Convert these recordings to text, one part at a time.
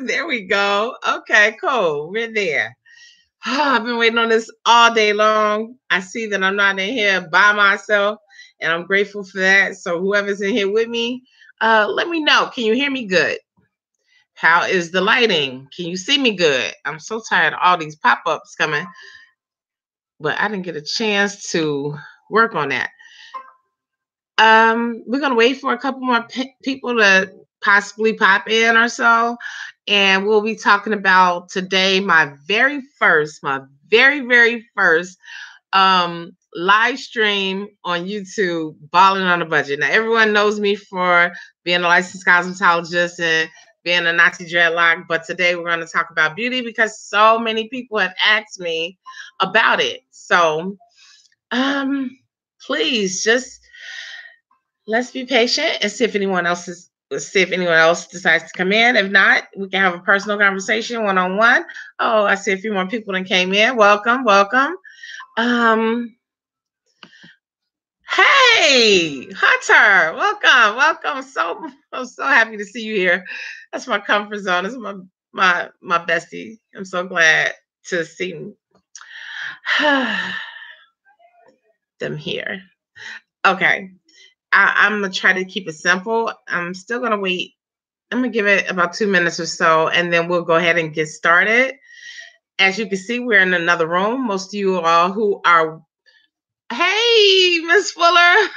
There we go. Okay, cool. We're there. I've been waiting on this all day long. I see that I'm not in here by myself, and I'm grateful for that. So whoever's in here with me, let me know. Can you hear me good? How is the lighting? Can you see me good? I'm so tired of all these pop-ups coming, but I didn't get a chance to work on that. We're gonna wait for a couple more people to possibly pop in or so, and we'll be talking about today my very first live stream on YouTube, Ballin on a Budget. Now everyone knows me for being a licensed cosmetologist and being a Nazi dreadlock, but today we're going to talk about beauty because so many people have asked me about it. So please just let's be patient and see if anyone else decides to come in. If not, we can have a personal conversation one-on-one. Oh, I see a few more people that came in. Welcome. Hey, Hunter, welcome. I'm so happy to see you here. That's my comfort zone. This is my bestie. I'm so glad to see them here. Okay. I'm gonna try to keep it simple. I'm still gonna wait. I'm gonna give it about 2 minutes or so, and then we'll go ahead and get started. As you can see, we're in another room. Most of you all who are, hey, Miss Fuller,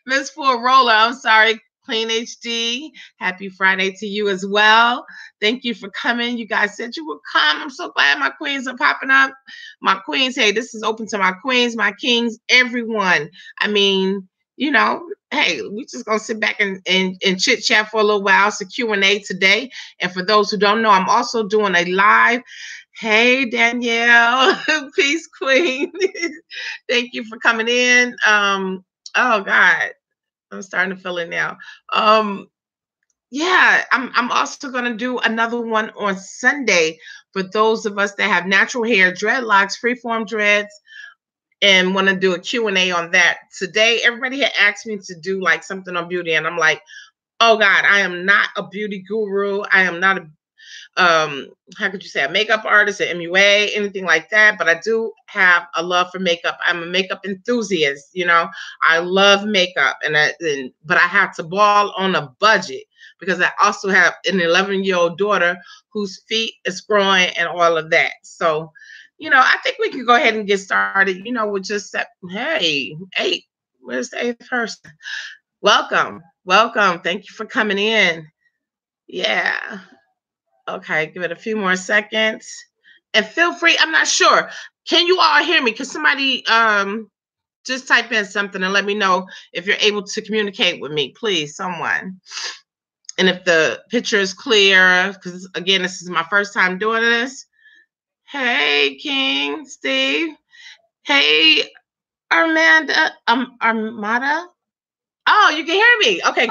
Miss Full Roller. I'm sorry, Clean HD. Happy Friday to you as well. Thank you for coming. You guys said you would come. I'm so glad my queens are popping up. My queens, hey, this is open to my queens, my kings, everyone. I mean, you know, hey, we just gonna sit back and chit chat for a little while. It's a Q&A today. And for those who don't know, I'm also doing a live. Hey, Danielle, peace queen. Thank you for coming in. Oh God, I'm starting to feel it now. Yeah, I'm also gonna do another one on Sunday for those of us that have natural hair, dreadlocks, freeform dreads, and want to do a Q&A on that. Today, everybody had asked me to do like something on beauty, and I'm like, oh God, I am not a beauty guru. I am not a how could you say, a makeup artist, an MUA, anything like that, but I do have a love for makeup. I'm a makeup enthusiast, you know. I love makeup, but I have to ball on a budget because I also have an 11-year-old daughter whose feet is growing and all of that. So, you know, I think we can go ahead and get started, you know, with just that. Hey, where's the 8th person? Welcome. Thank you for coming in. Yeah. Okay, give it a few more seconds. And feel free, I'm not sure. Can you all hear me? Can somebody just type in something and let me know if you're able to communicate with me, please, someone. And if the picture is clear, because again, this is my first time doing this. Hey, King, Steve. Hey, Armada. Oh, you can hear me. Okay,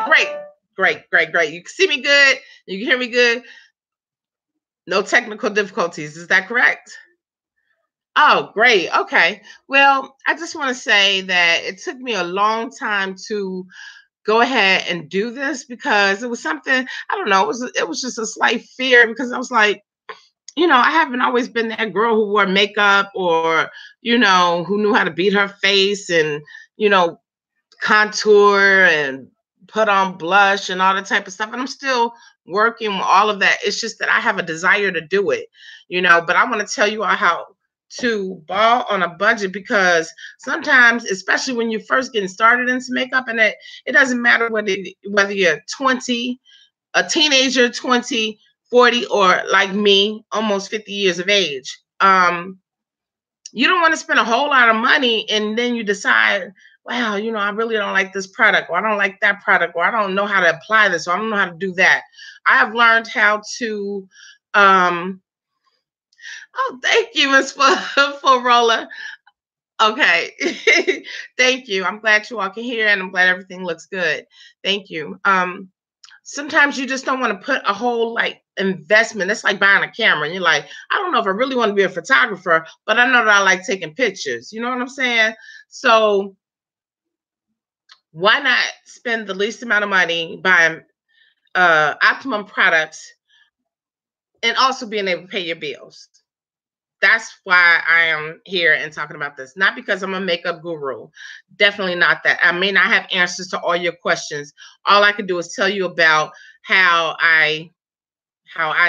great. You can see me good. You can hear me good. No technical difficulties. Is that correct? Oh, great. Okay. Well, I just want to say that it took me a long time to go ahead and do this because it was something, I don't know, it was just a slight fear because I was like, you know, I haven't always been that girl who wore makeup or, you know, who knew how to beat her face and, you know, contour and put on blush and all that type of stuff. And I'm still working with all of that. It's just that I have a desire to do it, you know, but I want to tell you all how to ball on a budget because sometimes, especially when you're first getting started into makeup, and it doesn't matter whether you're 20, a teenager, 20, 40, or like me, almost 50 years of age. You don't want to spend a whole lot of money and then you decide, wow, you know, I really don't like this product, or I don't like that product, or I don't know how to apply this, or I don't know how to do that. I have learned how to, oh, thank you, Ms. Full Roller. Okay. Thank you. I'm glad you all can hear and I'm glad everything looks good. Thank you. Sometimes you just don't want to put a whole like investment. It's like buying a camera and you're like, I don't know if I really want to be a photographer, but I know that I like taking pictures. You know what I'm saying? So why not spend the least amount of money buying optimum products and also being able to pay your bills. That's why I am here and talking about this. Not because I'm a makeup guru. Definitely not that. I may not have answers to all your questions. All I can do is tell you about how I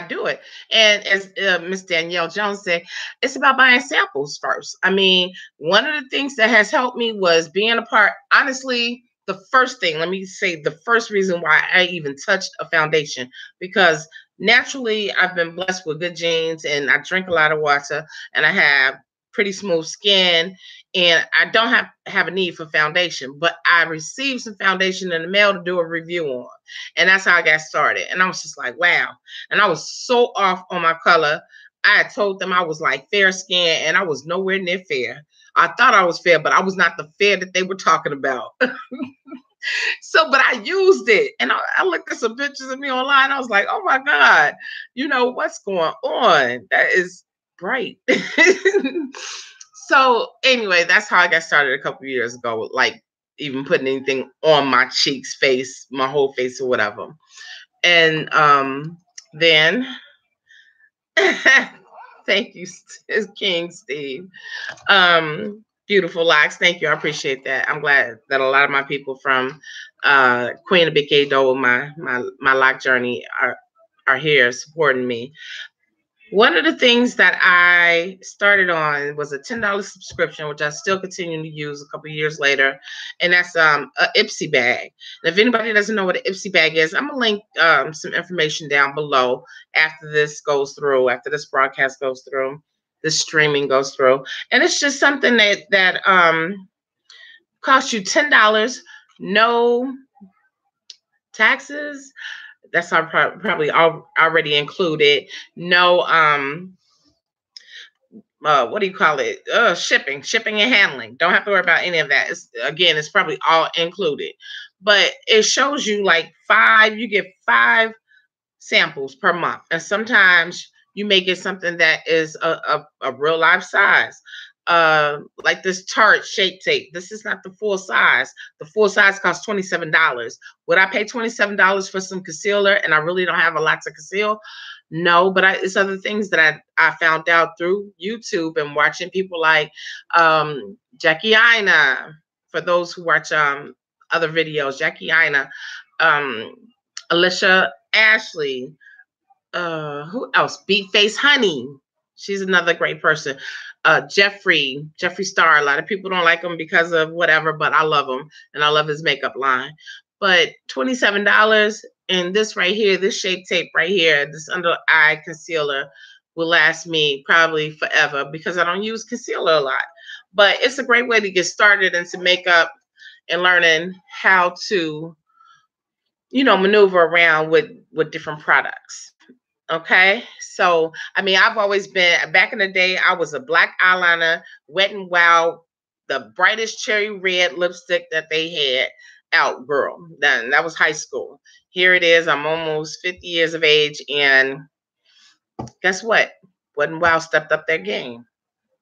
do it. And as Miss Danielle Jones said, it's about buying samples first. I mean, one of the things that has helped me was being a part. Honestly, the first thing, let me say, the first reason why I even touched a foundation, because naturally I've been blessed with good genes and I drink a lot of water and I have pretty smooth skin and I don't have a need for foundation, but I received some foundation in the mail to do a review on. And that's how I got started. And I was just like, wow. And I was so off on my color. I had told them I was like fair skin, and I was nowhere near fair. I thought I was fair, but I was not the fair that they were talking about. So, but I used it, and I looked at some pictures of me online. I was like, oh my God, what's going on? That is bright. So, anyway, that's how I got started a couple of years ago, like even putting anything on my cheeks, face, my whole face, or whatever. And then thank you, King Steve. Beautiful locks. Thank you. I appreciate that. I'm glad that a lot of my people from Queen of Big K Dole, my lock journey are here supporting me. One of the things that I started on was a $10 subscription, which I still continue to use a couple years later, and that's a Ipsy bag. And if anybody doesn't know what an Ipsy bag is, I'm gonna link some information down below after this goes through, after this broadcast goes through, this streaming goes through, and it's just something that costs you $10, no taxes. That's probably already included. No what do you call it? Shipping and handling. Don't have to worry about any of that. It's probably all included. But it shows you like you get 5 samples per month. And sometimes you may get something that is a real life size. Like this Tarte Shape Tape. This is not the full size. The full size costs $27. Would I pay $27 for some concealer and I really don't have a lot to conceal? No, but it's other things that I found out through YouTube and watching people like Jackie Aina. For those who watch other videos, Jackie Aina, Alicia Ashley, who else? Beat Face Honey. She's another great person. Jeffree Star. A lot of people don't like him because of whatever, but I love him and I love his makeup line. But $27 and this right here, this Shape Tape right here, this under eye concealer will last me probably forever because I don't use concealer a lot. But it's a great way to get started into makeup and learning how to, maneuver around with different products. Okay. So, I mean, I've always been, back in the day, I was a black eyeliner, Wet n Wild, the brightest cherry red lipstick that they had out, girl. That was high school. Here it is. I'm almost 50 years of age. And guess what? Wet n Wild stepped up their game.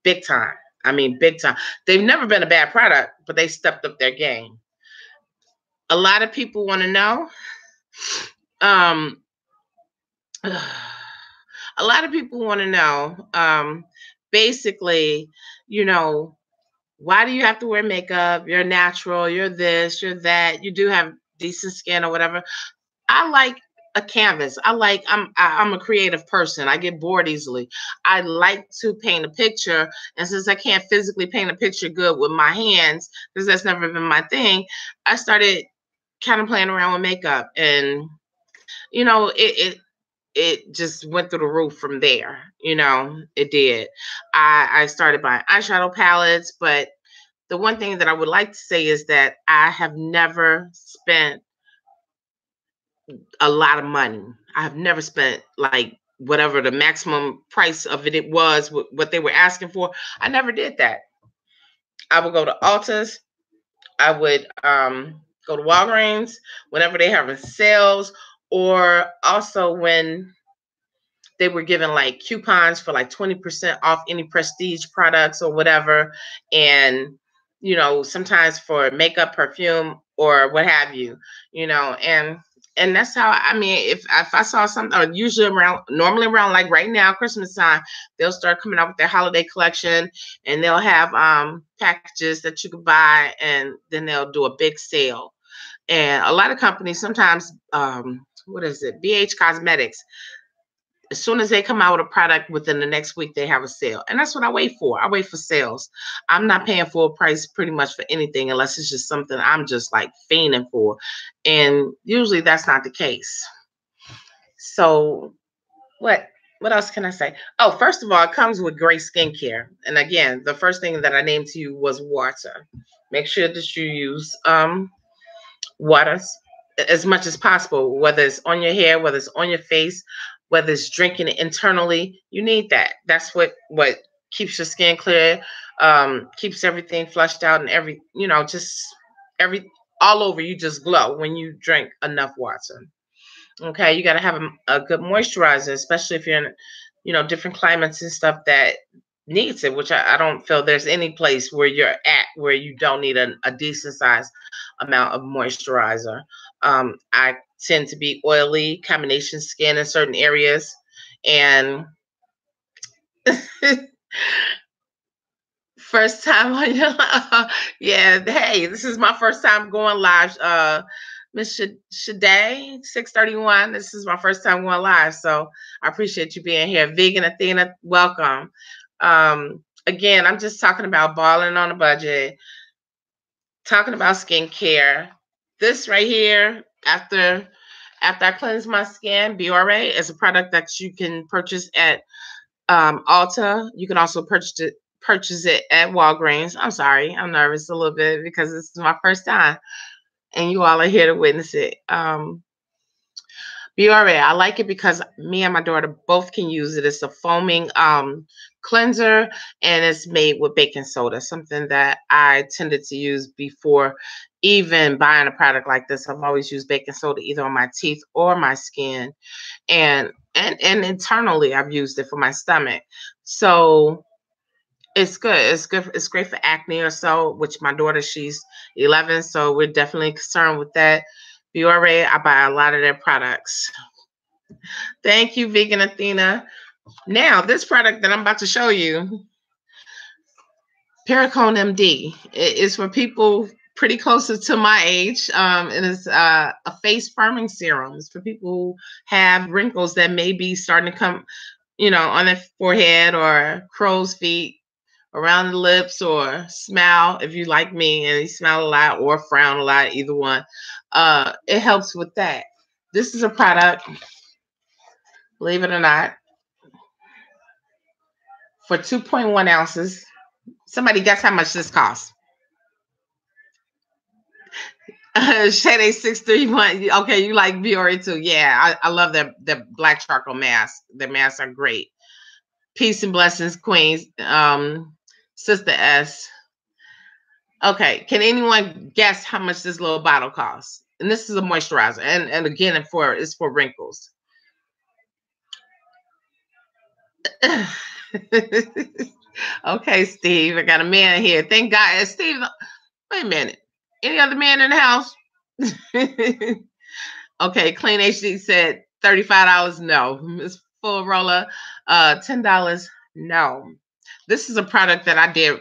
Big time. I mean, big time. They've never been a bad product, but they stepped up their game. A lot of people want to know. A lot of people want to know, basically, why do you have to wear makeup? You're natural, you're this, you're that, you do have decent skin or whatever. I like a canvas. I'm a creative person. I get bored easily. I like to paint a picture. And since I can't physically paint a picture good with my hands, because that's never been my thing, I started kind of playing around with makeup. And, it just went through the roof from there. It did. I started buying eyeshadow palettes, but the one thing that I would like to say is that I have never spent a lot of money. I have never spent like whatever the maximum price of it was, what they were asking for. I never did that. I would go to Ulta's. I would go to Walgreens whenever they have sales, or also when they were giving like coupons for like 20% off any prestige products or whatever. And, sometimes for makeup, perfume, or what have you, and And that's how, I mean, if I saw something, or usually normally around like right now, Christmas time, they'll start coming out with their holiday collection, and they'll have packages that you can buy, and then they'll do a big sale. And a lot of companies sometimes, what is it, BH Cosmetics, as soon as they come out with a product, within the next week they have a sale, and that's what I wait for. I wait for sales. I'm not paying full price pretty much for anything unless it's just something I'm just like fiending for, and usually that's not the case. So what what else can I say? Oh, first of all, it comes with great skincare, and again, the first thing that I named to you was water. Make sure that you use water as much as possible, whether it's on your hair, whether it's on your face, whether it's drinking it internally. You need that. That's what keeps your skin clear, keeps everything flushed out, and just every all over you just glow when you drink enough water. Okay, you got to have a good moisturizer, especially if you're in, different climates and stuff that needs it, which I don't feel there's any place where you're at where you don't need a decent size amount of moisturizer. I tend to be oily, combination skin in certain areas. And first time on your yeah, hey, this is my first time going live. Miss Shade 631. This is my first time going live. So I appreciate you being here. Vegan Athena, welcome. Again, I'm just talking about balling on a budget, talking about skincare. This right here, after I cleanse my skin, BRA is a product that you can purchase at Ulta. You can also purchase it at Walgreens. I'm sorry, I'm nervous a little bit because this is my first time, and you all are here to witness it. BRA, I like it because me and my daughter both can use it. It's a foaming cleanser, and it's made with baking soda, something that I tended to use before even buying a product like this. I've always used baking soda either on my teeth or my skin, and internally I've used it for my stomach. So it's good. It's good. It's great for acne or so, which my daughter, she's 11, so we're definitely concerned with that. BRA, I buy a lot of their products. Thank you, Vegan Athena. Now, this product that I'm about to show you, Pericone MD, it is for people pretty closer to my age. It is a face firming serum. It's for people who have wrinkles that may be starting to come, on their forehead, or crow's feet, around the lips, or smile if you like me and you smile a lot or frown a lot, either one. It helps with that. This is a product, believe it or not, for 2.1 ounces. Somebody guess how much this costs? Shade 631. Okay, you like Biore too. Yeah, I love their black charcoal mask. Their masks are great. Peace and blessings, Queens. Sister S. Okay, can anyone guess how much this little bottle costs? And this is a moisturizer, and again, it's for wrinkles. Okay, Steve, I got a man here. Thank God, Steve. Wait a minute. Any other man in the house? Okay, Clean HD said $35. No. Miss Full Roller, $10. No. This is a product that I did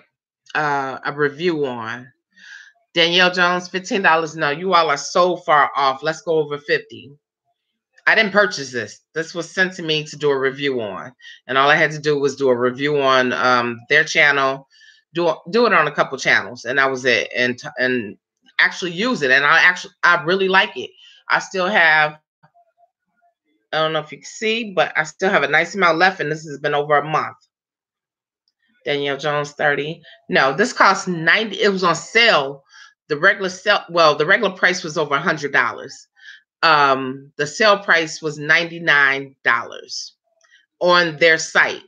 a review on. Danielle Jones, $15. No, you all are so far off. Let's go over 50. I didn't purchase this. This was sent to me to do a review on, and all I had to do was do a review on their channel, do it on a couple channels, and that was it. And actually use it, and I really like it. I still have, I don't know if you can see, but I still have a nice amount left, and this has been over a month. Danielle Jones, 30. No, this cost 90. It was on sale. The regular price was over $100. The sale price was $99 on their site.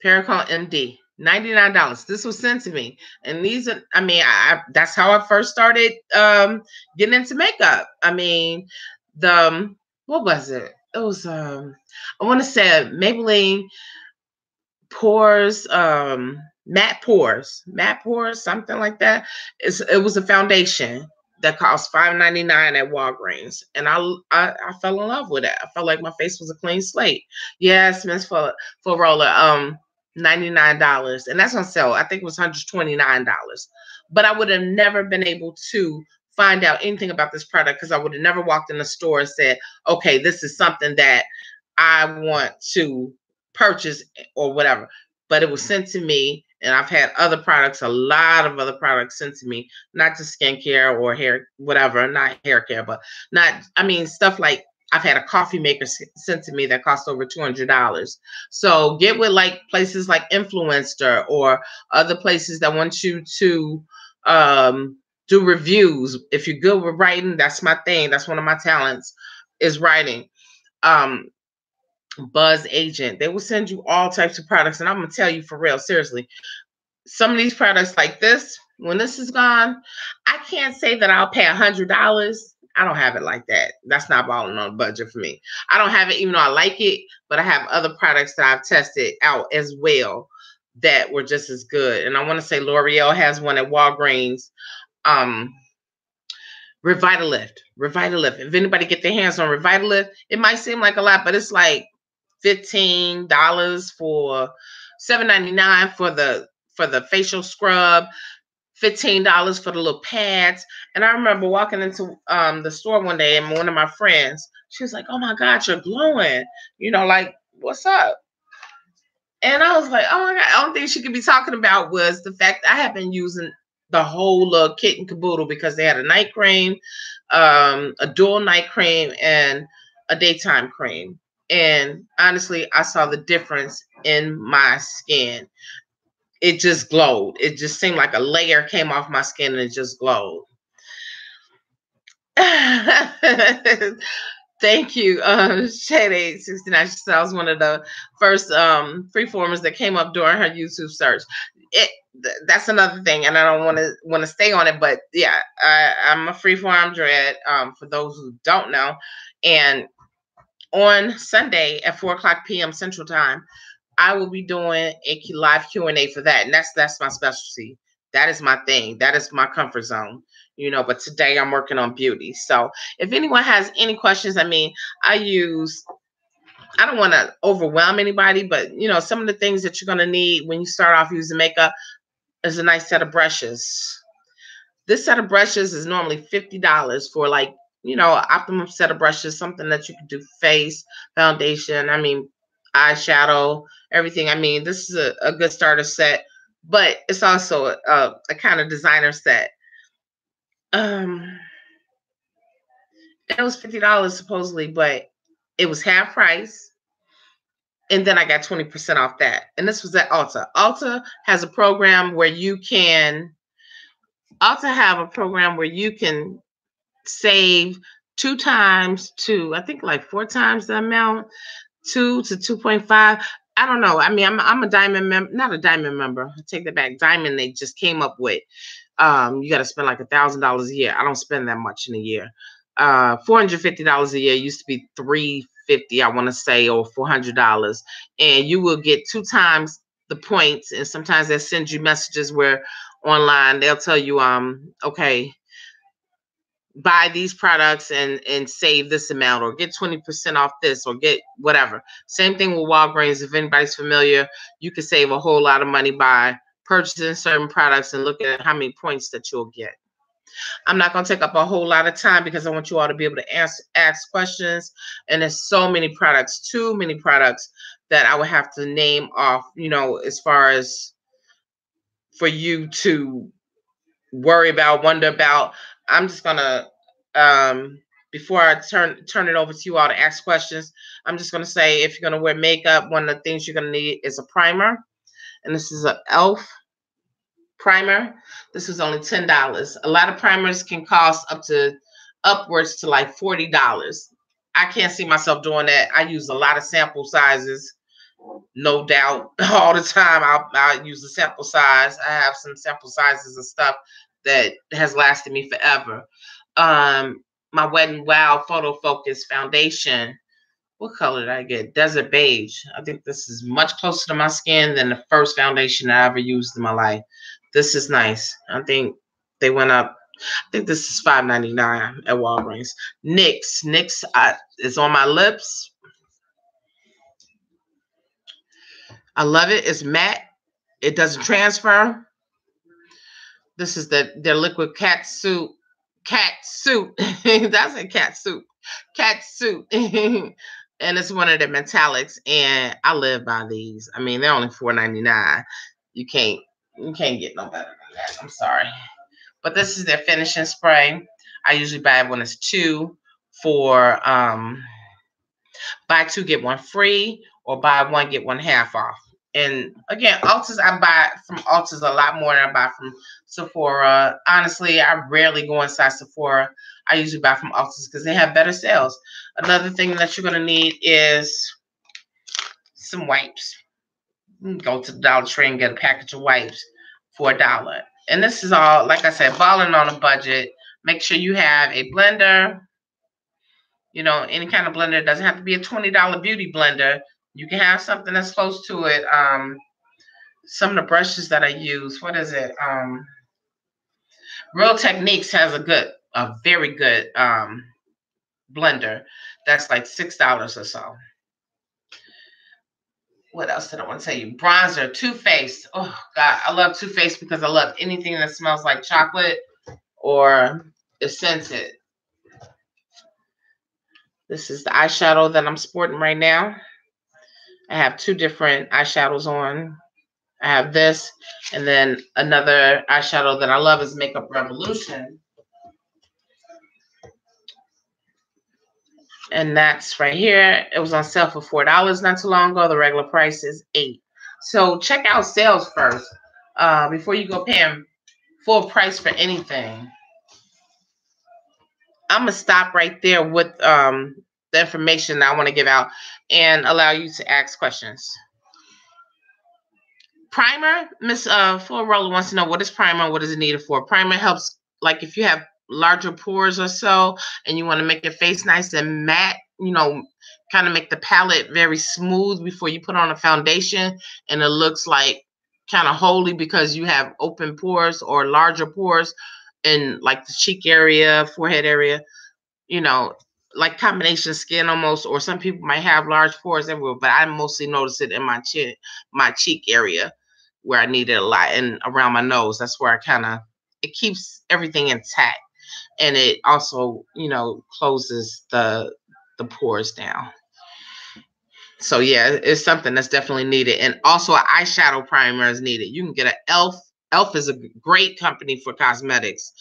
Pericone MD, $99. This was sent to me, and these are, I mean, that's how I first started getting into makeup. I mean, what was it? It was I want to say Maybelline Pores, matte pores, something like that. It was a foundation. that cost $5.99 at Walgreens, and I fell in love with it. I felt like my face was a clean slate. Yes, Miss for roller, $99, and that's on sale. I think it was $129, but I would have never been able to find out anything about this product because I would have never walked in the store and said, "Okay, this is something that I want to purchase or whatever." But it was sent to me, and I've had other products, a lot of other products sent to me, not just skincare or hair, whatever, not hair care, but I mean, stuff like I've had a coffee maker sent to me that cost over $200. So get with like places like Influencer or other places that want you to do reviews. If you're good with writing, that's my thing. That's one of my talents is writing. Buzz Agent. They will send you all types of products. And I'm going to tell you for real, seriously, some of these products like this, when this is gone, I can't say that I'll pay $100. I don't have it like that. That's not balling on a budget for me. I don't have it even though I like it, but I have other products that I've tested out as well that were just as good. And I want to say L'Oreal has one at Walgreens. Revitalift. If anybody get their hands on Revitalift, it might seem like a lot, but it's like $15 for $7.99 for the facial scrub, $15 for the little pads. And I remember walking into the store one day, and one of my friends, she was like, "Oh my God, you're glowing." You know, like, what's up? And I was like, oh my God. The only thing she could be talking about was the fact I have been using the whole kit and caboodle because they had a night cream, a dual night cream, and a daytime cream. And honestly, I saw the difference in my skin. It just glowed. It just seemed like a layer came off my skin and it just glowed. Thank you, Shade 69. She was one of the first freeformers that came up during her YouTube search. That's another thing, and I don't want to stay on it, but yeah, I'm a freeform dread. For those who don't know, and on Sunday at 4:00 p.m. Central Time, I will be doing a live Q&A for that, and that's my specialty. That is my thing. That is my comfort zone, you know. But today I'm working on beauty. So if anyone has any questions, I mean, I don't want to overwhelm anybody, but you know, some of the things that you're gonna need when you start off using makeup is a nice set of brushes. This set of brushes is normally $50 for like, you know, optimum set of brushes, something that you can do face, foundation, I mean, eyeshadow, everything. I mean, this is a good starter set, but it's also a kind of designer set. It was $50 supposedly, but it was half price. And then I got 20% off that. And this was at Ulta. Ulta has a program where you can save 2 times to, I think like 4 times the amount, 2 to 2.5. I don't know. I mean, I'm a diamond member, not a diamond member. I take that back. Diamond, they just came up with. You got to spend like $1,000 a year. I don't spend that much in a year. $450 a year used to be $350, I want to say, or $400, and you will get 2 times the points. And sometimes they'll send you messages where online they'll tell you, okay, buy these products and save this amount, or get 20% off this, or get whatever. Same thing with Walgreens. If anybody's familiar, you can save a whole lot of money by purchasing certain products and looking at how many points that you'll get. I'm not going to take up a whole lot of time because I want you all to be able to ask questions. And there's so many products, too many products that I would have to name off, you know, as far as for you to worry about, wonder about. I'm just going to, before I turn it over to you all to ask questions, I'm just going to say, if you're going to wear makeup, one of the things you're going to need is a primer. And this is an e.l.f. primer. This is only $10. A lot of primers can cost upwards to like $40. I can't see myself doing that. I use a lot of sample sizes, no doubt. All the time I'll use the sample size. I have some sample sizes and stuff that has lasted me forever. My Wet n Wild Photo Focus foundation. What color did I get? Desert Beige. I think this is much closer to my skin than the first foundation I ever used in my life. This is nice. I think they went up I think this is $5.99 at Walgreens. NYX is on my lips. I love it. It's matte. It doesn't transfer. This is their liquid cat suit. Cat suit. That's a cat suit. Cat suit. And it's one of the metallics. And I live by these. I mean, they're only $4.99. You can't get no better than that. I'm sorry. But this is their finishing spray. I usually buy it when it's two for buy two, get one free, or buy one, get one half off. And again, Ulta's, I buy from Ulta's a lot more than I buy from Sephora. Honestly, I rarely go inside Sephora. I usually buy from Ulta's because they have better sales. Another thing that you're going to need is some wipes. You can go to the Dollar Tree and get a package of wipes for $1. And this is all, like I said, balling on a budget. Make sure you have a blender. You know, any kind of blender. It doesn't have to be a $20 beauty blender. You can have something that's close to it. Some of the brushes that I use, what is it? Real Techniques has a very good blender. That's like $6 or so. What else did I want to tell you? Bronzer, Too Faced. Oh, God, I love Too Faced because I love anything that smells like chocolate or is scented. This is the eyeshadow that I'm sporting right now. I have two different eyeshadows on. I have this, and then another eyeshadow that I love is Makeup Revolution. And that's right here. It was on sale for $4 not too long ago. The regular price is $8. So check out sales first before you go paying full price for anything. I'm going to stop right there with the information that I want to give out and allow you to ask questions. Primer, Miss Florella wants to know, what is primer? What is it needed for? Primer helps, like if you have larger pores or so and you want to make your face nice and matte, you know, kind of make the palette very smooth before you put on a foundation, and it looks like kind of holy because you have open pores or larger pores in like the cheek area, forehead area, you know, like combination skin almost, or some people might have large pores everywhere, but I mostly notice it in my chin, my cheek area where I need it a lot, and around my nose. That's where I kind of, it keeps everything intact, and it also, you know, closes the pores down. So yeah, it's something that's definitely needed. And also an eyeshadow primer is needed. You can get an Elf. Elf is a great company for cosmetics.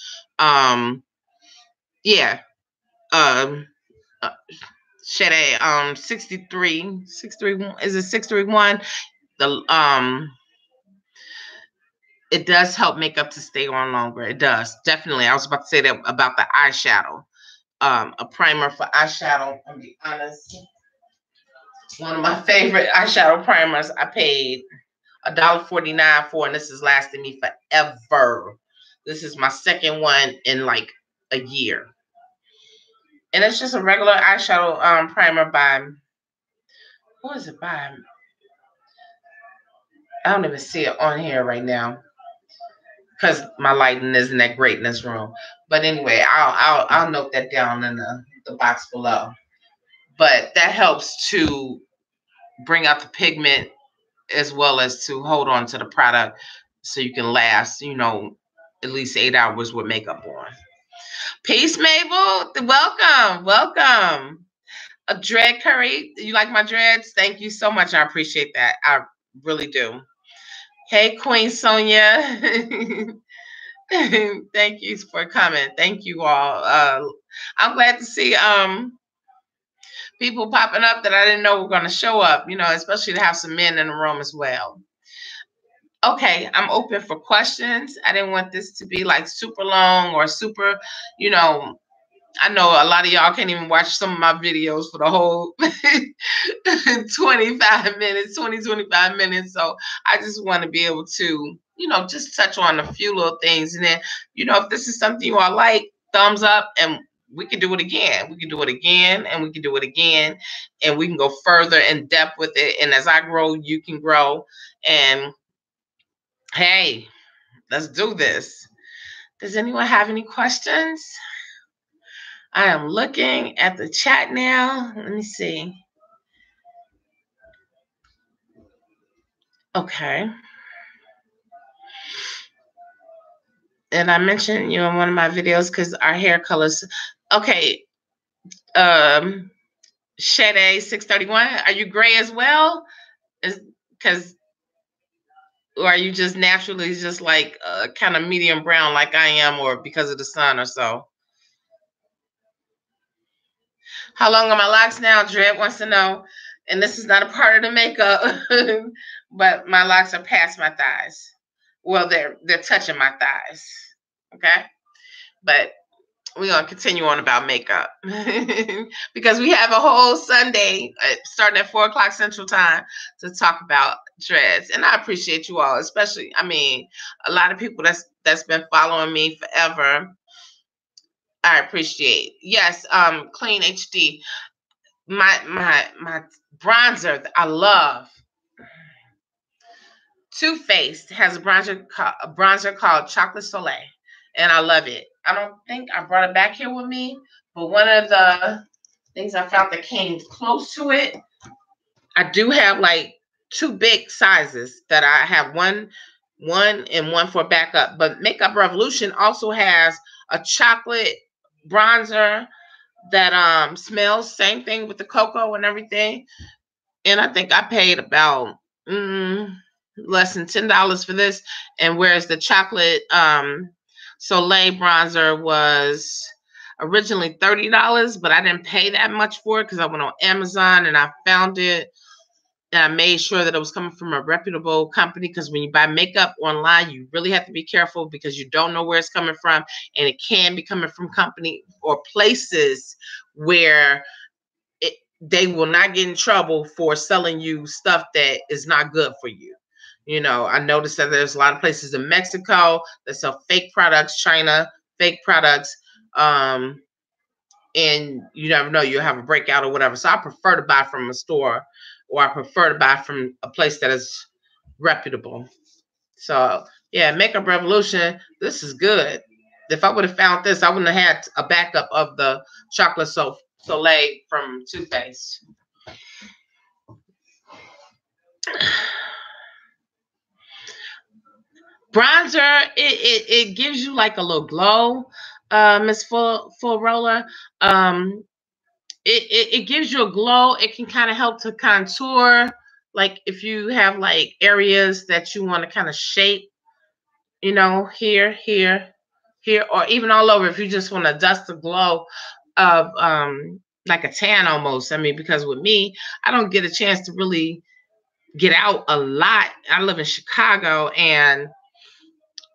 Yeah. Shade 63, is it 631? The it does help makeup to stay on longer. It does. Definitely. I was about to say that about the eyeshadow. A primer for eyeshadow, I'll be honest. One of my favorite eyeshadow primers I paid $1.49 for, and this is lasting me forever. This is my second one in like a year. And it's just a regular eyeshadow primer by, what is it by? I don't even see it on here right now because my lighting isn't that great in this room. But anyway, I'll note that down in the box below. But that helps to bring out the pigment as well as to hold on to the product so you can last, you know, at least 8 hours with makeup on. Peace, Mabel. Welcome. Welcome. A dread curry. You like my dreads? Thank you so much. I appreciate that. I really do. Hey, Queen Sonia. Thank you for coming. Thank you all. I'm glad to see people popping up that I didn't know were going to show up, you know, especially to have some men in the room as well. Okay, I'm open for questions. I didn't want this to be like super long or super, you know, I know a lot of y'all can't even watch some of my videos for the whole 25 minutes. So I just want to be able to, you know, just touch on a few little things. And then, you know, if this is something you all like, thumbs up, and we can do it again. We can do it again, and we can do it again, and we can go further in depth with it. And as I grow, you can grow. And hey, let's do this. Does anyone have any questions? I am looking at the chat now. Let me see. Okay. And I mentioned you in one of my videos because our hair colors. Okay. Shade 631. Are you gray as well? Because or are you just naturally just like kind of medium brown like I am, or because of the sun or so? How long are my locks now? Dread wants to know. And this is not a part of the makeup, but my locks are past my thighs. Well, they're touching my thighs. Okay, but we're gonna continue on about makeup because we have a whole Sunday starting at 4:00 Central Time to talk about dreads, and I appreciate you all, especially. I mean, a lot of people that's been following me forever. I appreciate. Yes, Clean HD. My bronzer I love. Too Faced has a bronzer called Chocolate Soleil, and I love it. I don't think I brought it back here with me, but one of the things I found that came close to it, I do have like two big sizes that I have one and one for backup. But Makeup Revolution also has a chocolate bronzer that smells same thing with the cocoa and everything. And I think I paid about less than $10 for this. And whereas the chocolate Soleil bronzer was originally $30, but I didn't pay that much for it because I went on Amazon and I found it. And I made sure that it was coming from a reputable company, because when you buy makeup online, you really have to be careful because you don't know where it's coming from. And it can be coming from company or places where they will not get in trouble for selling you stuff that is not good for you. You know, I noticed that there's a lot of places in Mexico that sell fake products, China, fake products. And you never know, you'll have a breakout or whatever. So I prefer to buy from a store, or I prefer to buy from a place that is reputable. So yeah, Makeup Revolution, this is good. If I would have found this, I wouldn't have had a backup of the Chocolate Soleil from Too Faced. Bronzer, it gives you like a little glow, Miss Full Roller. It gives you a glow. It can kind of help to contour, like if you have like areas that you want to kind of shape, you know, here, or even all over. If you just want to dust the glow of like a tan almost. I mean, because with me, I don't get a chance to really get out a lot. I live in Chicago, and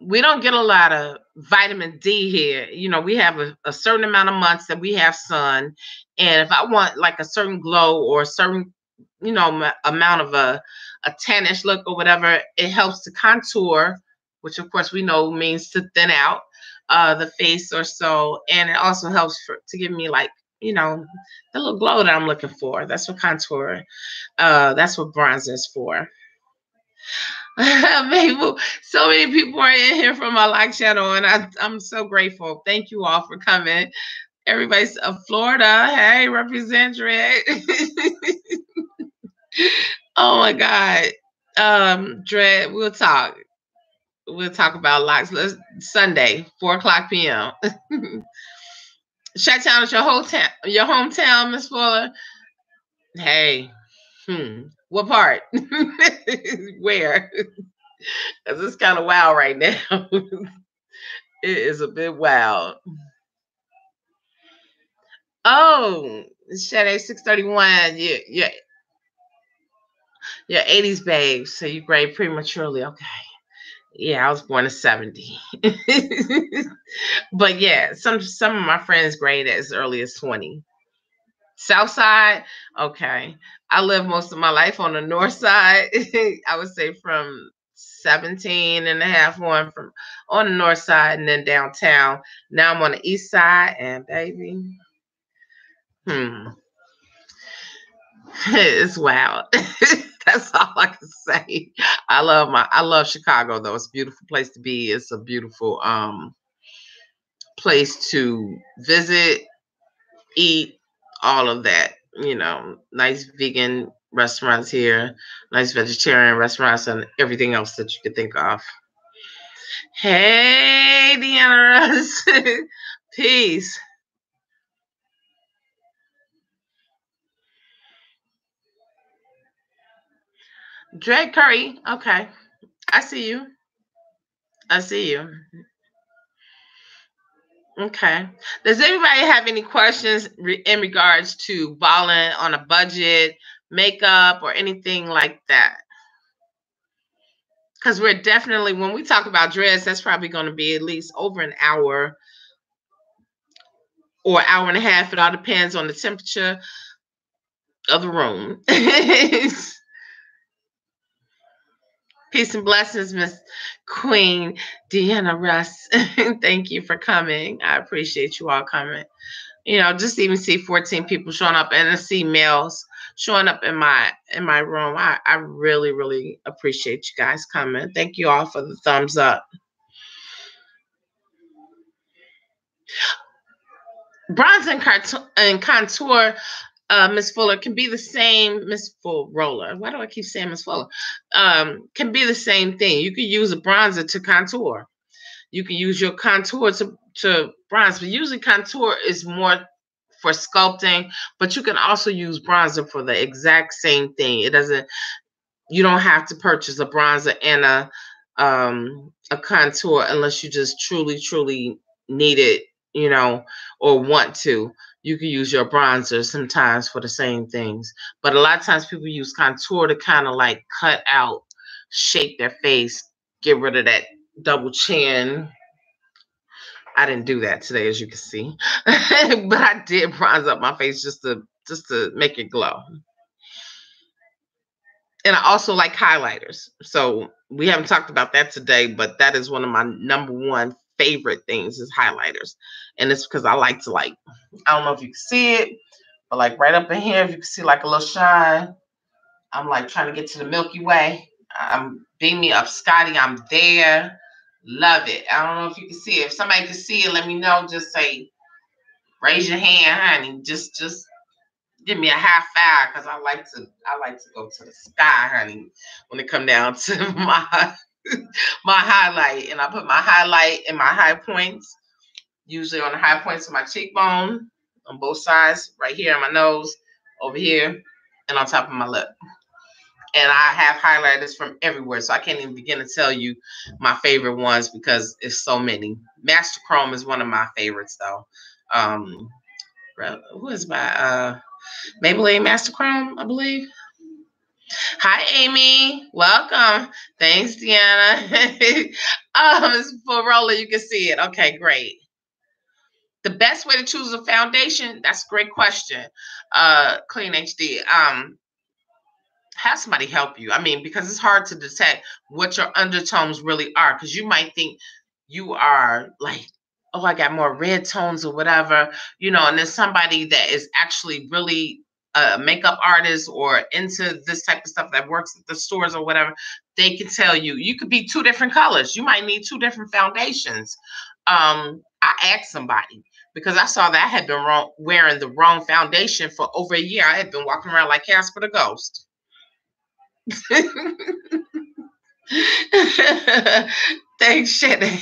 we don't get a lot of vitamin D here. You know, we have a certain amount of months that we have sun. And if I want like a certain glow or a certain, you know, amount of a tannish look or whatever, it helps to contour, which of course we know means to thin out the face or so. And it also helps to give me like, you know, the little glow that I'm looking for. That's what contour, that's what bronzer is for. So many people are in here from my like channel, and I'm so grateful. Thank you all for coming. Everybody's Florida. Hey, represent Dread. Oh my God. Dread, we'll talk. We'll talk about locks. Sunday, 4:00 p.m. Chi-Town is your hometown, Miss Fuller. Hey, what part? Where? Because it's kind of wild right now. It is a bit wild. Oh, Shade 631. Yeah. You're 80s babe. So you grade prematurely. Okay. Yeah, I was born in 70. But yeah, some of my friends grade as early as 20. South side, okay. I lived most of my life on the north side. I would say from 17 and a half on the north side and then downtown. Now I'm on the east side, and baby, it's wild. That's all I can say. I love Chicago though. It's a beautiful place to be. It's a beautiful place to visit, eat, all of that. You know, nice vegan restaurants here, nice vegetarian restaurants, and everything else that you could think of. Hey, Deanna Russ. Peace. Drake Curry. Okay. I see you. I see you. Okay. Does anybody have any questions in regards to balling on a budget, makeup, or anything like that? Because we're definitely, when we talk about dress, that's probably going to be at least over an hour or hour and a half. It all depends on the temperature of the room. Peace and blessings, Miss Queen Deanna Russ. Thank you for coming. I appreciate you all coming. You know, just even see 14 people showing up and to see males showing up in my room. I really, really appreciate you guys coming. Thank you all for the thumbs up. Bronze and contour, Miss Fuller, can be the same. Miss Full Roller. Why do I keep saying Miss Fuller? Can be the same thing. You can use a bronzer to contour. You can use your contour to bronze, but usually contour is more for sculpting, but you can also use bronzer for the exact same thing. It doesn't, you don't have to purchase a bronzer and a contour unless you just truly, truly need it, you know, or want to. You can use your bronzer sometimes for the same things. But a lot of times people use contour to kind of like cut out, shape their face, get rid of that double chin. I didn't do that today, as you can see, but I did bronze up my face just to make it glow. And I also like highlighters. So we haven't talked about that today, but that is one of my number one favorite things is highlighters. And it's because I like to like, I don't know if you can see it, but like right up in here, if you can see like a little shine, I'm like trying to get to the Milky Way. I'm beam me up, Scotty. I'm there. Love it. I don't know if you can see it. If somebody can see it, let me know. Just say, raise your hand, honey. Just give me a half five because I like to go to the sky, honey, when it come down to my my highlight. And I put my highlight in my high points, usually on the high points of my cheekbone, on both sides, right here on my nose, over here, and on top of my lip. And I have highlighters from everywhere, so I can't even begin to tell you my favorite ones because it's so many. Master Chrome is one of my favorites, though. Who is my Maybelline Master Chrome, I believe. Hi, Amy. Welcome. Thanks, Deanna. It's for Roller. You can see it. Okay, great. The best way to choose a foundation? That's a great question. Clean HD. Have somebody help you. I mean, because it's hard to detect what your undertones really are. Because you might think you are like, oh, I got more red tones or whatever, you know, and there's somebody that is actually really a makeup artist or into this type of stuff that works at the stores or whatever. They can tell you, you could be two different colors. You might need two different foundations. I asked somebody because I saw that I had been wearing the wrong foundation for over a year. I had been walking around like Casper the Ghost. Thanks, Shannon.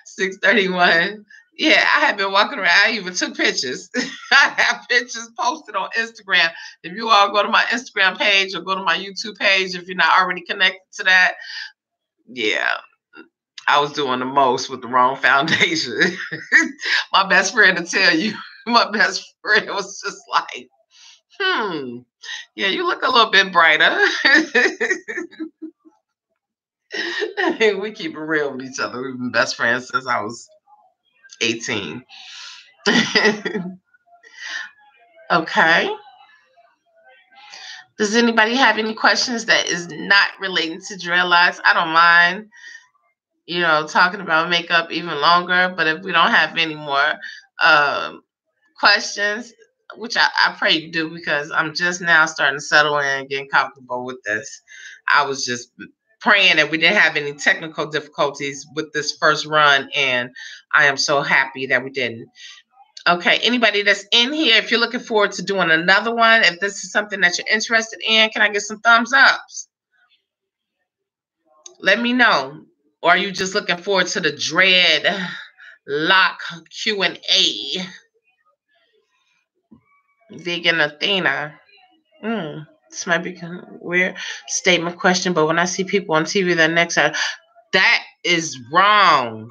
631. Yeah, I have been walking around. I even took pictures. I have pictures posted on Instagram. If you all go to my Instagram page or go to my YouTube page, if you're not already connected to that, yeah, I was doing the most with the wrong foundation. My best friend to tell you, my best friend was just like, yeah, you look a little bit brighter. We keep it real with each other. We've been best friends since I was 18. Okay. Does anybody have any questions that is not relating to dreadlocks? I don't mind, you know, talking about makeup even longer. But if we don't have any more questions, which I pray you do, because I'm just now starting to settle in and getting comfortable with this. I was just praying that we didn't have any technical difficulties with this first run, and I am so happy that we didn't. Okay, anybody that's in here, if you're looking forward to doing another one, if this is something that you're interested in, can I get some thumbs ups? Let me know. Or are you just looking forward to the dread lock Q&A? Vegan Athena. This might be kind of weird statement question, but when I see people on TV, the next that is wrong.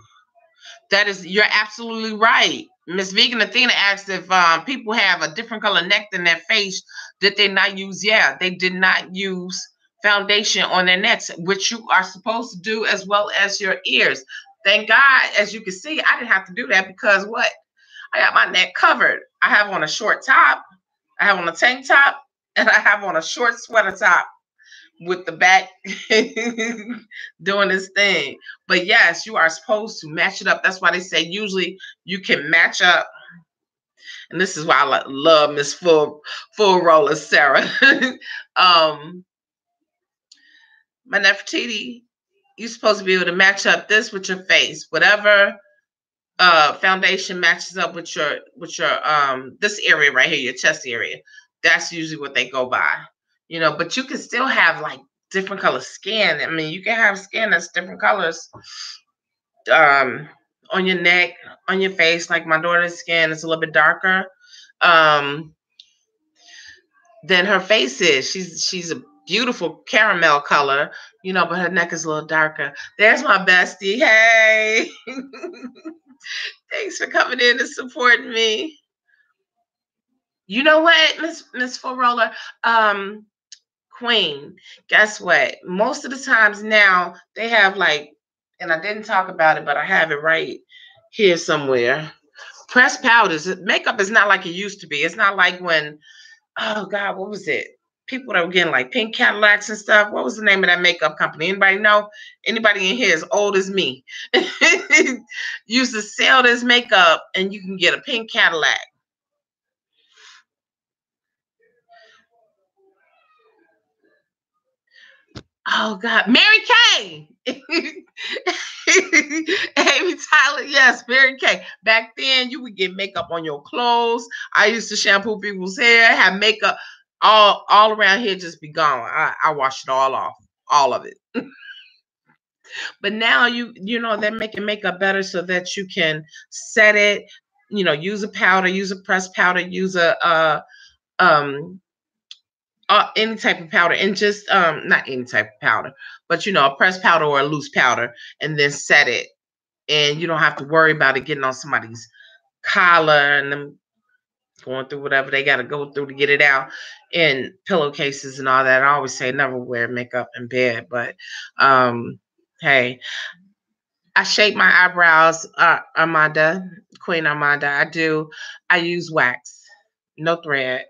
You're absolutely right. Miss Vegan Athena asked if people have a different color neck than their face. Did they not use? Yeah, they did not use foundation on their necks, which you are supposed to do, as well as your ears. Thank God, as you can see, I didn't have to do that because what? I got my neck covered. I have on a short top, I have on a tank top, and I have on a short sweater top with the back doing this thing. But yes, you are supposed to match it up. That's why they say usually you can match up. And this is why I love Miss Full Roller Sarah. My Nefertiti, you're supposed to be able to match up this with your face. Whatever foundation matches up with your this area right here, your chest area. That's usually what they go by. You know, but you can still have like different color skin. I mean, you can have skin that's different colors on your neck, on your face. Like my daughter's skin is a little bit darker than her face is. She's a beautiful caramel color, you know, but her neck is a little darker. There's my bestie. Hey. Thanks for coming in and supporting me. You know what, Miss Full Roller? Queen, guess what? Most of the times now they have like, and I didn't talk about it, but I have it right here somewhere. Pressed powders. Makeup is not like it used to be. It's not like when, oh God, what was it? People that were getting like pink Cadillacs and stuff. What was the name of that makeup company? Anybody know? Anybody in here as old as me used to sell this makeup and you can get a pink Cadillac. Oh God, Mary Kay. Amy Tyler, yes, Mary Kay. Back then, you would get makeup on your clothes. I used to shampoo people's hair, have makeup all around here, just be gone. I wash it all off, all of it. But now you know they're making makeup better so that you can set it. You know, use a powder, use a pressed powder, use a any type of powder, and just not any type of powder, but you know, a pressed powder or a loose powder, and then set it, and you don't have to worry about it getting on somebody's collar and them going through whatever they got to go through to get it out, in pillowcases and all that. I always say never wear makeup in bed, but hey, I shape my eyebrows, Armanda, Queen Armanda. I use wax, no thread.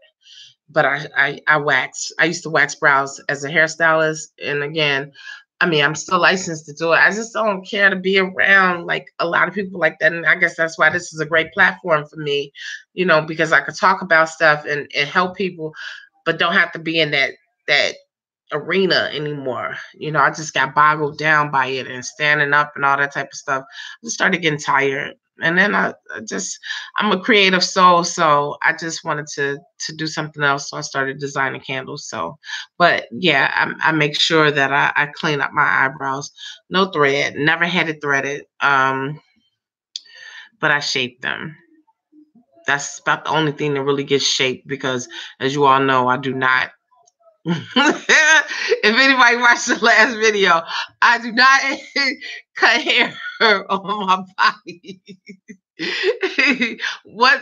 But I wax. I used to wax brows as a hairstylist. And again, I mean, I'm still licensed to do it. I just don't care to be around like a lot of people like that. And I guess that's why this is a great platform for me, you know, because I could talk about stuff and help people, but don't have to be in that arena anymore. You know, I just got boggled down by it and standing up and all that type of stuff. I just started getting tired. And then I'm a creative soul, so I just wanted to do something else. So I started designing candles. So, but yeah, I make sure that I clean up my eyebrows. No thread, never had it threaded. But I shape them. That's about the only thing that really gets shaped because, as you all know, I do not. If anybody watched the last video, I do not cut hair on my body. What?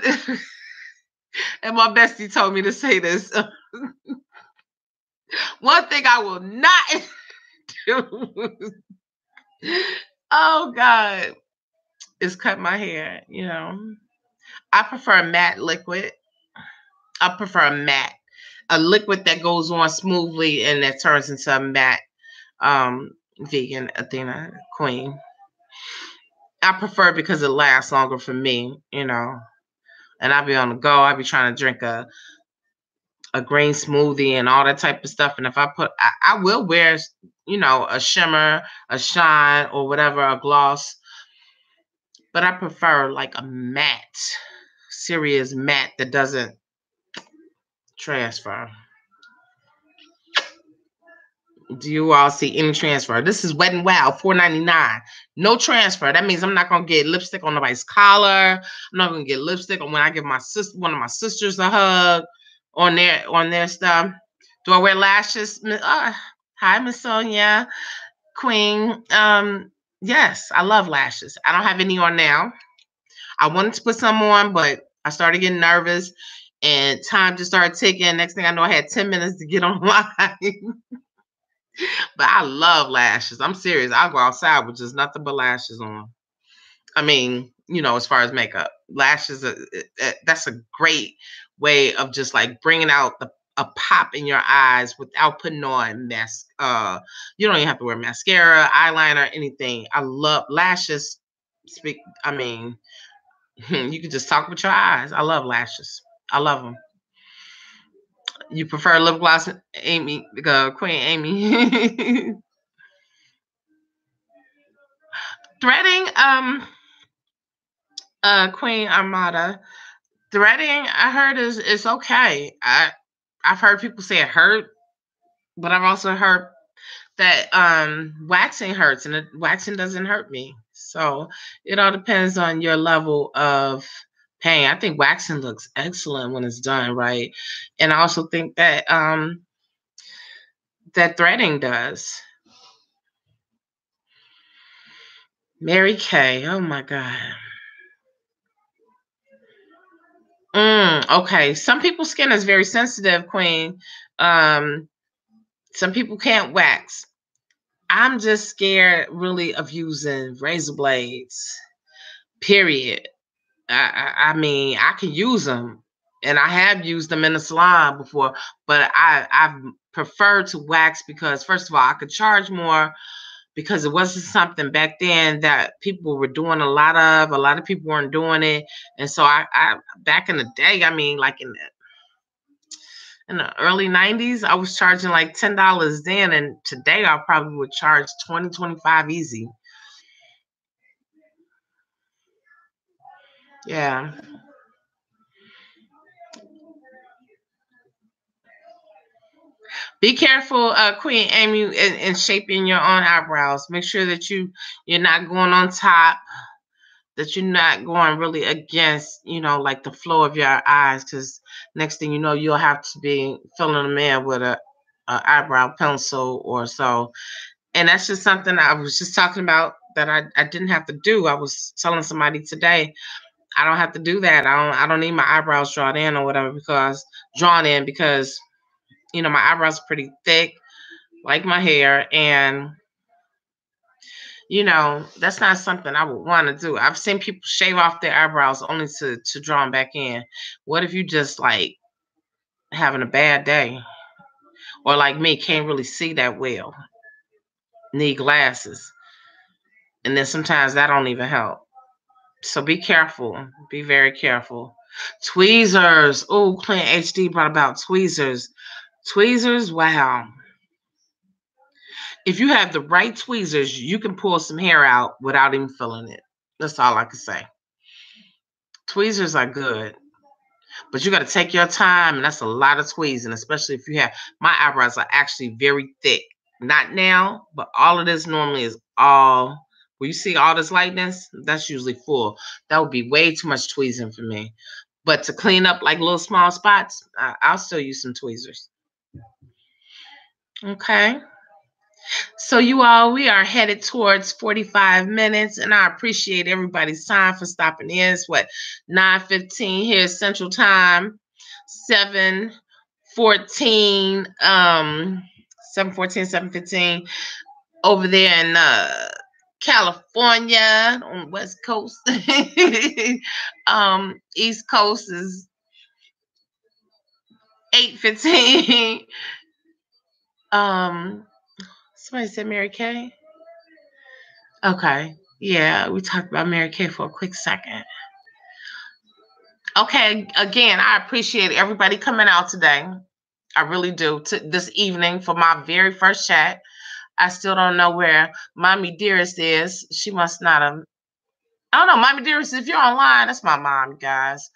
And my bestie told me to say this. One thing I will not do, oh God, is cut my hair. You know, I prefer matte liquid. I prefer a liquid that goes on smoothly and that turns into a matte. Vegan Athena Queen. I prefer it because it lasts longer for me, you know. And I be on the go. I be trying to drink a green smoothie and all that type of stuff. And if I will wear a shimmer, a shine, or whatever, a gloss. But I prefer like a matte, serious matte that doesn't transfer. Do you all see any transfer? This is Wet n Wild, $4.99. No transfer. That means I'm not gonna get lipstick on nobody's collar. I'm not gonna get lipstick on when I give my sister, one of my sisters, a hug on their stuff. Do I wear lashes? Hi, Miss Sonia, Queen. Yes, I love lashes. I don't have any on now. I wanted to put some on, but I started getting nervous, and time just started ticking. Next thing I know, I had 10 minutes to get online. But I love lashes. I'm serious. I'll go outside with just nothing but lashes on. I mean, as far as makeup, lashes, that's a great way of just like bringing out a pop in your eyes without putting on you don't even have to wear mascara, eyeliner, anything. I love lashes. I mean, you can just talk with your eyes. I love lashes. I love them. You prefer lip gloss, Amy, Queen Amy? Threading, Queen Armada. Threading, I heard is okay. I've heard people say it hurt, but I've also heard that waxing hurts, and waxing doesn't hurt me. So it all depends on your level of pain. I think waxing looks excellent when it's done right, and I also think that that threading does. Mary Kay, oh my God. Okay, some people's skin is very sensitive, Queen. Some people can't wax. I'm just scared, really, of using razor blades. Period. I mean, I can use them, and I have used them in the salon before, but I've preferred to wax because, first of all, I could charge more because it wasn't something back then that people were doing a lot of. A lot of people weren't doing it, and so I back in the day, I mean, like in the early 90s, I was charging like $10 then, and today I probably would charge 20, 25 easy. Yeah. Be careful, Queen Amy, in shaping your own eyebrows. Make sure that you're not going on top, that you're not going really against, like the flow of your eyes, because next thing you know, you'll have to be filling them in with a eyebrow pencil or so. And that's just something I was just talking about that I didn't have to do. I was telling somebody today, I don't have to do that. I don't need my eyebrows drawn in or whatever because my eyebrows are pretty thick, like my hair, and that's not something I would want to do. I've seen people shave off their eyebrows only to draw them back in. What if you just like having a bad day, or like me, can't really see that well, need glasses, and then sometimes that don't even help. So be careful. Be very careful. Tweezers. Oh, Clint HD brought about tweezers. Tweezers, wow. If you have the right tweezers, you can pull some hair out without even feeling it. That's all I can say. Tweezers are good, but you got to take your time, and that's a lot of tweezing, especially if you have. My eyebrows are actually very thick. Not now, but all of this normally is all. When you see all this lightness, that's usually full. That would be way too much tweezing for me. But to clean up like little small spots, I'll still use some tweezers. Okay. So you all, we are headed towards 45 minutes, and I appreciate everybody's time for stopping in. It's what, 9:15 here Central Time, 7:14, 7:14, 7:15 over there in California on the West Coast. East Coast is 8:15. Somebody said Mary Kay. Okay. Yeah, we talked about Mary Kay for a quick second. Okay, again, I appreciate everybody coming out today. I really do. This evening for my very first chat. I still don't know where Mommy Dearest is. She must not have. I don't know, Mommy Dearest, if you're online, that's my mom, guys.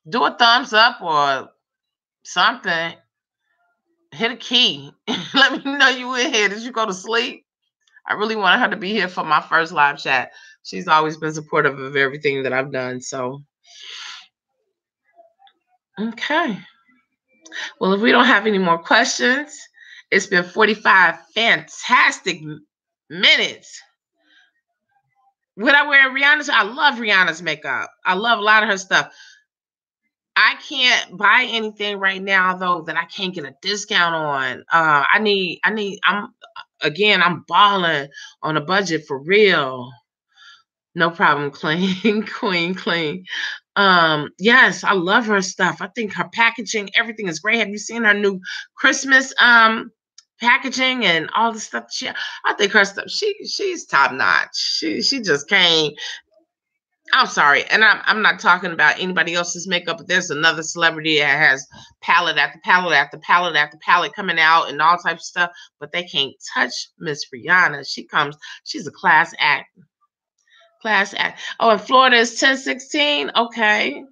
Do a thumbs up or something. Hit a key. Let me know you in here. Did you go to sleep? I really wanted her to be here for my first live chat. She's always been supportive of everything that I've done. So, okay. Well, if we don't have any more questions, it's been 45 fantastic minutes. Would I wear Rihanna's? I love Rihanna's makeup. I love a lot of her stuff. I can't buy anything right now though that I can't get a discount on. I'm balling on a budget for real. No problem, clean, queen, clean. Yes, I love her stuff. I think her packaging, everything is great. Have you seen her new Christmas packaging and all the stuff? I think her stuff, she's top notch. She just came. I'm sorry, and I'm not talking about anybody else's makeup, but there's another celebrity that has palette after palette after palette after palette coming out and all types of stuff, but they can't touch Miss Rihanna. She's a class act. Class act. Oh, and Florida is 1016. Okay.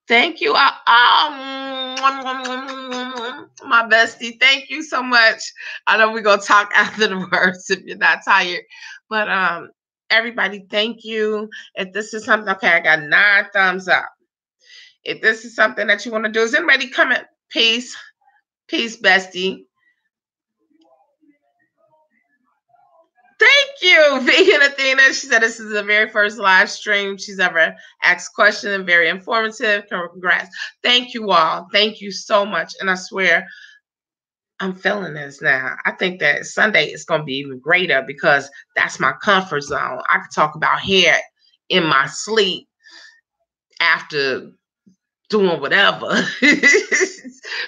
Thank you. My bestie. Thank you so much. I know we're gonna talk after the words if you're not tired. But everybody, thank you. If this is something, okay, I got 9 thumbs up. If this is something that you want to do, is anybody coming? Peace. Peace, bestie. Thank you, Vegan Athena. She said this is the very first live stream she's ever asked questions. Very informative. Congrats. Thank you all. Thank you so much. And I swear, I'm feeling this now. I think that Sunday is going to be even greater because that's my comfort zone. I can talk about hair in my sleep after doing whatever.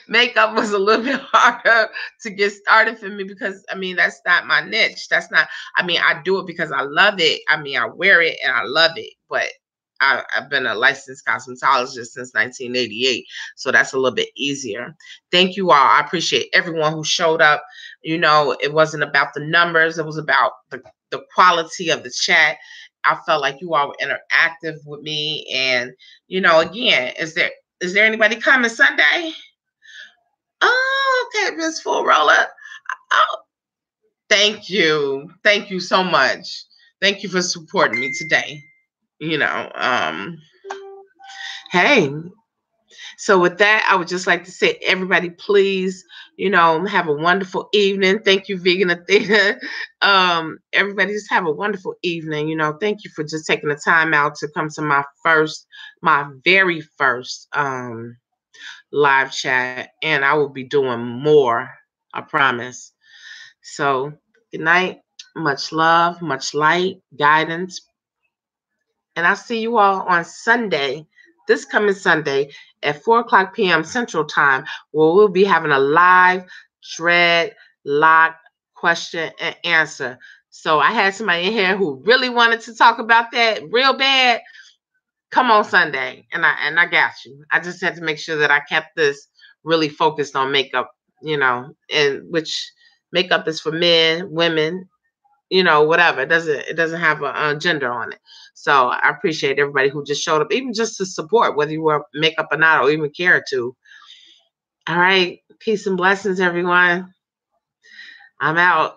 Makeup was a little bit harder to get started for me because that's not my niche. I do it because I love it. I wear it and I love it, but I've been a licensed cosmetologist since 1988, so that's a little bit easier. Thank you all. I appreciate everyone who showed up. It wasn't about the numbers. It was about the quality of the chat. I felt like you all were interactive with me. And, again, is there anybody coming Sunday? Oh, okay, Miss Full Roller. Oh, thank you. Thank you so much. Thank you for supporting me today. Hey. So with that, I would just like to say, everybody, please, have a wonderful evening. Thank you, Vegan Athena. Everybody just have a wonderful evening. Thank you for just taking the time out to come to my very first live chat. And I will be doing more, I promise. So good night. Much love, much light, guidance. And I'll see you all on Sunday, this coming Sunday at 4:00 p.m. Central Time, where we'll be having a live dreadlock question and answer. So I had somebody in here who really wanted to talk about that real bad. Come on Sunday, and I got you. I just had to make sure that I kept this really focused on makeup, and which makeup is for men, women, whatever. It doesn't have a gender on it. So I appreciate everybody who just showed up, even just to support, whether you wear makeup or not, or even care to. All right. Peace and blessings, everyone. I'm out.